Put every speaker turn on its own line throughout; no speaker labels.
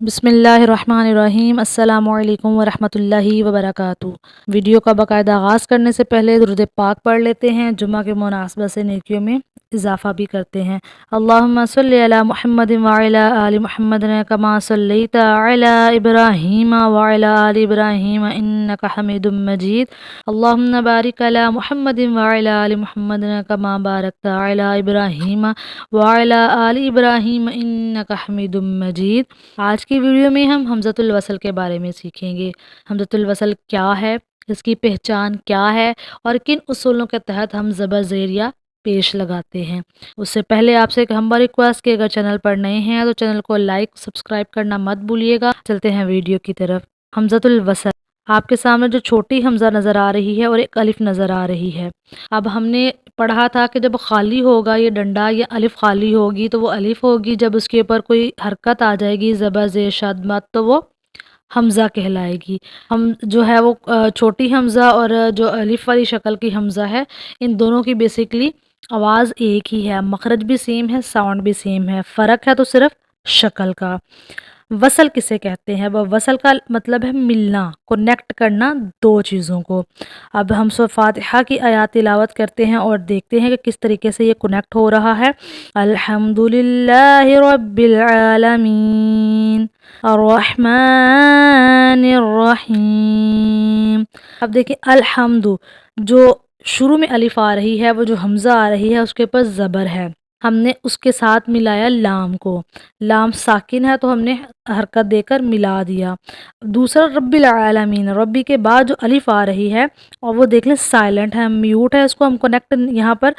بسم اللہ الرحمن الرحیم۔ السلام علیکم ورحمۃ اللہ وبرکاتہ۔ ویڈیو کا باقاعدہ آغاز کرنے سے پہلے درود پاک پڑھ لیتے ہیں، جمعہ کے مناسبت سے نیکیوں میں اضافہ بھی کرتے ہیں۔ اللہم صلی علی محمد وعلی آل محمد کما صلیت علی ابراہیم وعلی آل ابراہیم انک حمید مجید۔ اللہم بارک علی محمد وعلی آل محمد کما بارکت علی ابراہیم وعلی آل ابراہیم انک حمید مجید۔ آج کی ویڈیو میں ہم حمزۃ الوصل کے بارے میں سیکھیں گے۔ حمزۃ الوصل کیا ہے، اس کی پہچان کیا ہے اور کن اصولوں کے تحت ہم زبر زیر یا پیش لگاتے ہیں۔ اس سے پہلے آپ سے ایک ہمبر ریکویسٹ کہ اگر چینل پر نئے ہیں تو چینل کو لائک سبسکرائب کرنا مت بھولیے گا۔ چلتے ہیں ویڈیو کی طرف۔ حمزۃ الوصل، آپ کے سامنے جو چھوٹی حمزہ نظر آ رہی ہے اور ایک الف نظر آ رہی ہے۔ اب ہم نے پڑھا تھا کہ جب خالی ہوگا یہ ڈنڈا یا الف خالی ہوگی تو وہ الف ہوگی، جب اس کے اوپر کوئی حرکت آ جائے گی زبر زیر شد مد تو وہ حمزہ کہلائے گی۔ ہم جو ہے وہ چھوٹی حمزہ اور جو الف والی شکل کی حمزہ ہے، ان دونوں کی بیسیکلی آواز ایک ہی ہے، مخرج بھی سیم ہے، ساؤنڈ بھی سیم ہے، فرق ہے تو صرف شکل کا۔ وصل کسے کہتے ہیں؟ وہ وصل کا مطلب ہے ملنا، کنیکٹ کرنا دو چیزوں کو۔ اب ہم سورۃ فاتحہ کی آیات تلاوت کرتے ہیں اور دیکھتے ہیں کہ کس طریقے سے یہ کنیکٹ ہو رہا ہے۔ الحمدللہ رب العالمین الرحمن الرحیم۔ اب دیکھیں الحمد، جو شروع میں الف آ رہی ہے، وہ جو حمزہ آ رہی ہے اس کے اوپر زبر ہے، ہم نے اس کے ساتھ ملایا لام کو، لام ساکن ہے تو ہم نے حرکت دے کر ملا دیا۔ دوسرا رب العالمین، ربی کے بعد جو الف آ رہی ہے اور وہ دیکھ لیں سائلنٹ ہے، میوٹ ہے، اس کو ہم کنیکٹ یہاں پر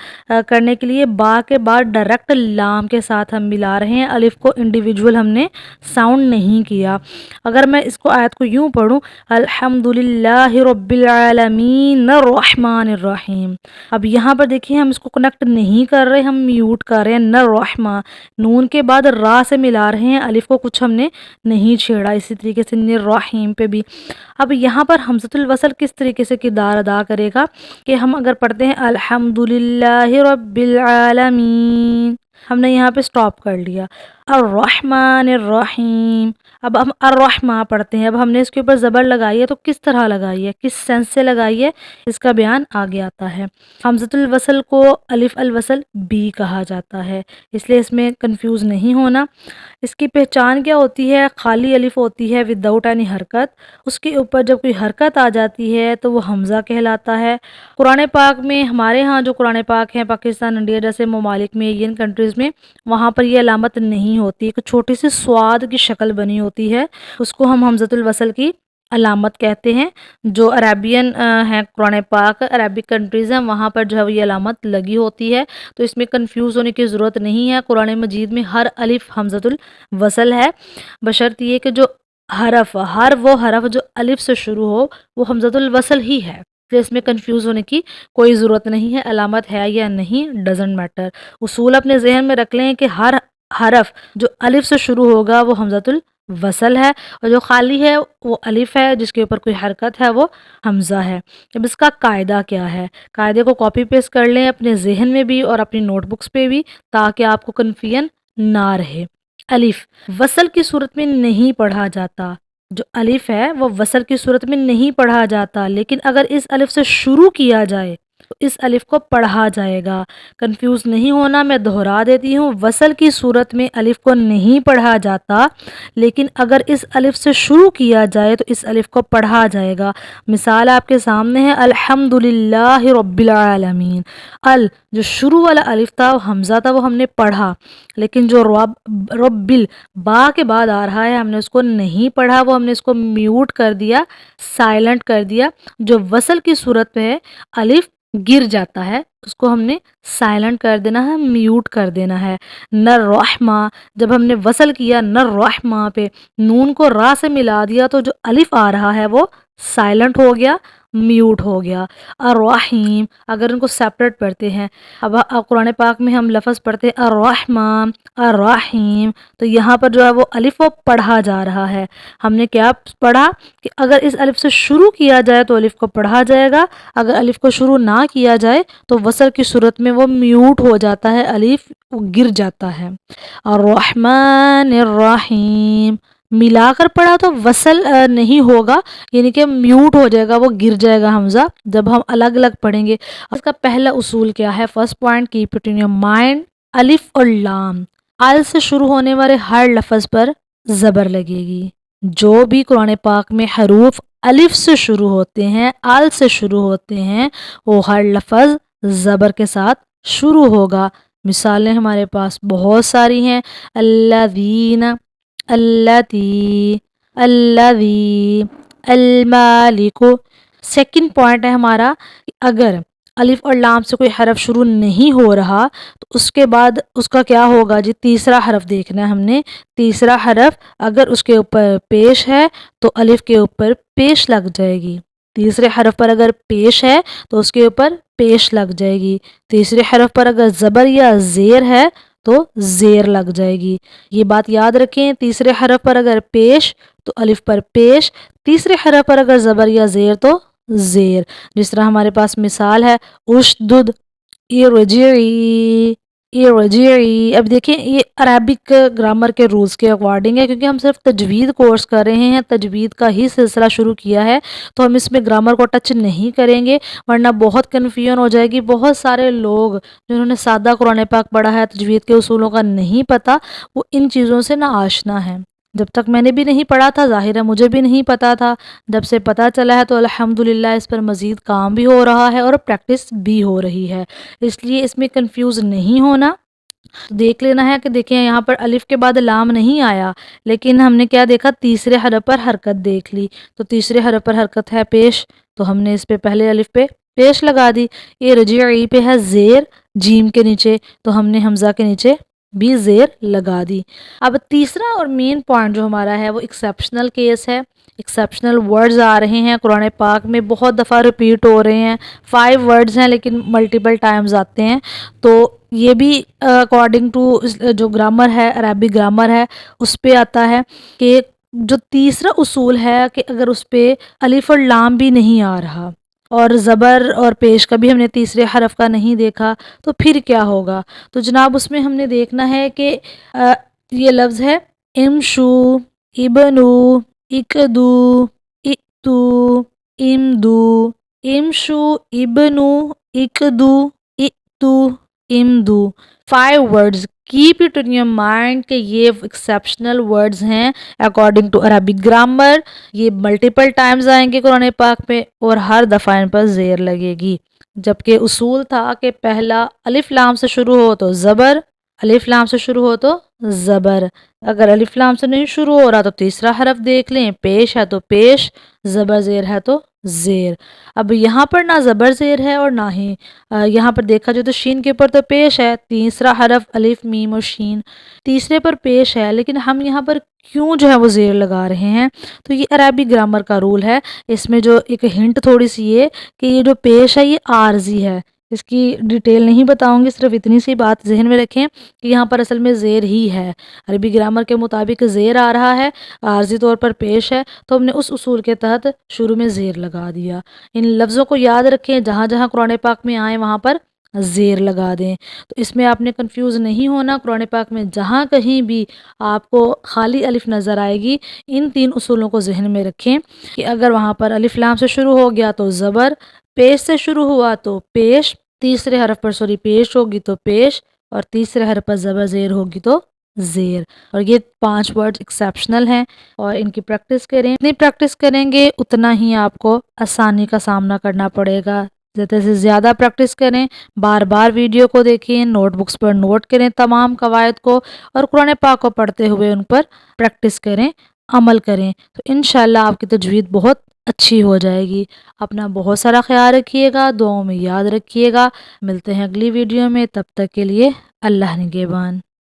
کرنے کے لیے با کے بعد ڈائریکٹ لام کے ساتھ ہم ملا رہے ہیں، الف کو انڈیویجول ہم نے ساؤنڈ نہیں کیا۔ اگر میں اس کو آیت کو یوں پڑھوں الحمدللہ رب العالمین الرحمن الرحیم، اب یہاں پر دیکھیں ہم اس کو کنیکٹ نہیں کر رہے، ہم میوٹ کر رہے ہیں، الرحمن نون کے بعد را سے ملا رہے ہیں، الف کو کچھ ہم نے نہیں چھیڑا۔ اسی طریقے سے الرحیم پہ بھی۔ اب یہاں پر حمزۃ الوصل کس طریقے سے کردار ادا کرے گا کہ ہم اگر پڑھتے ہیں الحمدللہ رب العالمین، ہم نے یہاں پہ سٹاپ کر لیا، الرحمن الرحیم، اب ہم الرحمہ پڑھتے ہیں، اب ہم نے اس کے اوپر زبر لگائی ہے تو کس طرح لگائی ہے، کس سینس سے لگائی ہے، اس کا بیان آگے آتا ہے۔ حمزۃ الوصل کو الف الوصل بھی کہا جاتا ہے، اس لیے اس میں کنفیوز نہیں ہونا۔ اس کی پہچان کیا ہوتی ہے؟ خالی الف ہوتی ہے وداؤٹ اینی حرکت، اس کے اوپر جب کوئی حرکت آ جاتی ہے تو وہ حمزہ کہلاتا ہے۔ قرآن پاک میں، ہمارے ہاں جو قرآن پاک ہیں پاکستان، انڈیا جیسے ممالک میں، ایشین کنٹریز میں، وہاں پر یہ علامت نہیں ہوتی، ایک چھوٹی سی سواد کی شکل بنی ہوتی ہے، اس کو ہم حمزۃ الوصل کی علامت کہتے ہیں۔ جو عربین ہیں، قرآن پاک عربک کنٹریز ہیں، وہاں پر جو ہے یہ علامت لگی ہوتی ہے، تو اس میں کنفیوز ہونے کی ضرورت نہیں ہے۔ قرآن مجید میں ہر الف حمزۃ الوصل ہے، بشرط یہ کہ جو ہر وہ حرف جو الف سے شروع ہو وہ حمزۃ الوصل ہی ہے، اس میں کنفیوز ہونے کی کوئی ضرورت نہیں ہے، علامت ہے یا نہیں ڈزنٹ میٹر۔ اصول اپنے ذہن میں رکھ لیں کہ ہر حرف جو الف سے شروع ہوگا وہ حمزۃ الوصل ہے، اور جو خالی ہے وہ الف ہے، جس کے اوپر کوئی حرکت ہے وہ حمزہ ہے۔ اب اس کا قاعدہ کیا ہے؟ قاعدے کو کاپی پیسٹ کر لیں اپنے ذہن میں بھی اور اپنی نوٹ بکس پہ بھی، تاکہ آپ کو کنفیوژن نہ رہے۔ الف وصل کی صورت میں نہیں پڑھا جاتا، جو الف ہے وہ وصل کی صورت میں نہیں پڑھا جاتا، لیکن اگر اس الف سے شروع کیا جائے تو اس الف کو پڑھا جائے گا۔ کنفیوز نہیں ہونا، میں دہرا دیتی ہوں، وصل کی صورت میں الف کو نہیں پڑھا جاتا، لیکن اگر اس الف سے شروع کیا جائے تو اس الف کو پڑھا جائے گا۔ مثال آپ کے سامنے ہے الحمدللہ رب العالمین، جو شروع والا الف تھا وہ حمزہ تھا، وہ ہم نے پڑھا، لیکن جو رب با کے بعد آ رہا ہے ہم نے اس کو نہیں پڑھا، وہ ہم نے اس کو میوٹ کر دیا، سائلنٹ کر دیا۔ جو وصل کی صورت میں الف گر جاتا ہے اس کو ہم نے سائلنٹ کر دینا ہے، میوٹ کر دینا ہے۔ الرحمہ، جب ہم نے وصل کیا الرحمہ پہ، نون کو را سے ملا دیا تو جو الف آ رہا ہے وہ سائلنٹ ہو گیا، میوٹ ہو گیا۔ الرحیم، اگر ان کو سیپریٹ پڑھتے ہیں، اب قرآن پاک میں ہم لفظ پڑھتے ہیں الرحمن الرحیم، تو یہاں پر جو ہے وہ الف وہ پڑھا جا رہا ہے۔ ہم نے کیا پڑھا کہ اگر اس الف سے شروع کیا جائے تو الف کو پڑھا جائے گا، اگر الف کو شروع نہ کیا جائے تو وصل کی صورت میں وہ میوٹ ہو جاتا ہے، الف گر جاتا ہے۔ الرحمن الرحیم، ملا کر پڑھا تو وصل نہیں ہوگا، یعنی کہ میوٹ ہو جائے گا، وہ گر جائے گا حمزہ جب ہم الگ الگ پڑھیں گے۔ اس کا پہلا اصول کیا ہے؟ First point, keep it in your mind, الف اور لام، ال سے شروع ہونے والے ہر لفظ پر زبر لگے گی۔ جو بھی قرآن پاک میں حروف الف سے شروع ہوتے ہیں، ال سے شروع ہوتے ہیں، وہ ہر لفظ زبر کے ساتھ شروع ہوگا۔ مثالیں ہمارے پاس بہت ساری ہیں، الذین، التی، الذی، المالک۔ سیکنڈ پوائنٹ ہے ہمارا کہ اگر الف اور لام سے کوئی حرف شروع نہیں ہو رہا تو اس کے بعد اس کا کیا ہوگا جی؟ تیسرا حرف دیکھنا ہے ہم نے۔ تیسرا حرف اگر اس کے اوپر پیش ہے تو الف کے اوپر پیش لگ جائے گی۔ تیسرے حرف پر اگر پیش ہے تو اس کے اوپر پیش لگ جائے گی۔ تیسرے حرف پر اگر زبر یا زیر ہے تو زیر لگ جائے گی۔ یہ بات یاد رکھیں، تیسرے حرف پر اگر پیش تو الف پر پیش، تیسرے حرف پر اگر زبر یا زیر تو زیر۔ جس طرح ہمارے پاس مثال ہے اشدد، ارجعی، ارجعی۔ اب دیکھیں یہ عربک گرامر کے رولز کے اکارڈنگ ہے، کیونکہ ہم صرف تجوید کورس کر رہے ہیں، تجوید کا ہی سلسلہ شروع کیا ہے، تو ہم اس میں گرامر کو ٹچ نہیں کریں گے ورنہ بہت کنفیوژن ہو جائے گی۔ بہت سارے لوگ جنہوں نے سادہ قرآن پاک پڑھا ہے، تجوید کے اصولوں کا نہیں پتہ، وہ ان چیزوں سے نا آشنا ہے۔ جب تک میں نے بھی نہیں پڑھا تھا، ظاہر ہے مجھے بھی نہیں پتا تھا، جب سے پتہ چلا ہے تو الحمدللہ اس پر مزید کام بھی ہو رہا ہے اور پریکٹس بھی ہو رہی ہے، اس لیے اس میں کنفیوز نہیں ہونا۔ دیکھ لینا ہے کہ دیکھیں یہاں پر الف کے بعد لام نہیں آیا، لیکن ہم نے کیا دیکھا؟ تیسرے حرف پر حرکت دیکھ لی، تو تیسرے حرف پر حرکت ہے پیش، تو ہم نے اس پہ پہلے الف پہ پیش لگا دی۔ یہ رجعی پہ ہے زیر جیم کے نیچے، تو ہم نے حمزہ کے نیچے بھی زیر لگا دی۔ اب تیسرا اور مین پوائنٹ جو ہمارا ہے وہ ایکسیپشنل کیس ہے۔ ایکسیپشنل ورڈز آ رہے ہیں قرآن پاک میں، بہت دفعہ ریپیٹ ہو رہے ہیں، 5 ورڈز ہیں لیکن ملٹیپل ٹائمز آتے ہیں، تو یہ بھی اکارڈنگ ٹو جو گرامر ہے، عربی گرامر ہے، اس پہ آتا ہے کہ جو تیسرا اصول ہے کہ اگر اس پہ الف اور لام بھی نہیں آ رہا اور زبر اور پیش کا بھی ہم نے تیسرے حرف کا نہیں دیکھا تو پھر کیا ہوگا؟ تو جناب اس میں ہم نے دیکھنا ہے کہ یہ لفظ ہے امشو، ابنو، اکدو، اتو، امدو، امشو، ابنو، اکدو، اتو، امدو۔ 5 words, keep it in your mind کہ یہ ایکسیپشنل ورڈز ہیں اکارڈنگ ٹو عربک گرامر۔ یہ ملٹیپل ٹائمز آئیں گے قرآن پاک پہ اور ہر دفعہ ان پر زیر لگے گی، جبکہ اصول تھا کہ پہلا الف لام سے شروع ہو تو زبر، الف لام سے شروع ہو تو زبر، اگر الف لام سے نہیں شروع ہو رہا تو تیسرا حرف دیکھ لیں، پیش ہے تو پیش، زبر زیر ہے تو زیر۔ اب یہاں پر نہ زبر زیر ہے اور نہ ہی یہاں پر دیکھا جائے تو شین کے اوپر تو پیش ہے، تیسرا حرف الف میم اور شین تیسرے پر پیش ہے، لیکن ہم یہاں پر کیوں جو ہے وہ زیر لگا رہے ہیں؟ تو یہ عربی گرامر کا رول ہے۔ اس میں جو ایک ہنٹ تھوڑی سی یہ کہ یہ جو پیش ہے یہ عارضی ہے، اس کی ڈیٹیل نہیں بتاؤں گی، صرف اتنی سی بات ذہن میں رکھیں کہ یہاں پر اصل میں زیر ہی ہے، عربی گرامر کے مطابق زیر آ رہا ہے، عارضی طور پر پیش ہے، تو ہم نے اس اصول کے تحت شروع میں زیر لگا دیا۔ ان لفظوں کو یاد رکھیں، جہاں جہاں قرآن پاک میں آئیں وہاں پر زیر لگا دیں، تو اس میں آپ نے کنفیوز نہیں ہونا۔ قرآن پاک میں جہاں کہیں بھی آپ کو خالی الف نظر آئے گی، ان 3 اصولوں کو ذہن میں رکھیں کہ اگر وہاں پر الف لام سے شروع ہو گیا تو زبر، پیش سے شروع ہوا تو پیش، تیسرے حرف پر پیش ہوگی تو پیش، اور تیسرے حرف پر زبر زیر ہوگی تو زیر۔ اور یہ 5 ورڈ ایکسیپشنل ہیں اور ان کی پریکٹس کریں، جتنی پریکٹس کریں گے اتنا ہی آپ کو آسانی کا سامنا کرنا پڑے گا۔ زیادہ سے زیادہ پریکٹس کریں، بار بار ویڈیو کو دیکھیں، نوٹ بکس پر نوٹ کریں تمام قواعد کو، اور قرآن پاک کو پڑھتے ہوئے ان پر پریکٹس کریں، عمل کریں، تو انشاءاللہ آپ کی تجوید بہت اچھی ہو جائے گی۔ اپنا بہت سارا خیال رکھیے گا، دعاؤں میں یاد رکھیے گا۔ ملتے ہیں اگلی ویڈیو میں، تب تک کے لیے اللہ نگہبان۔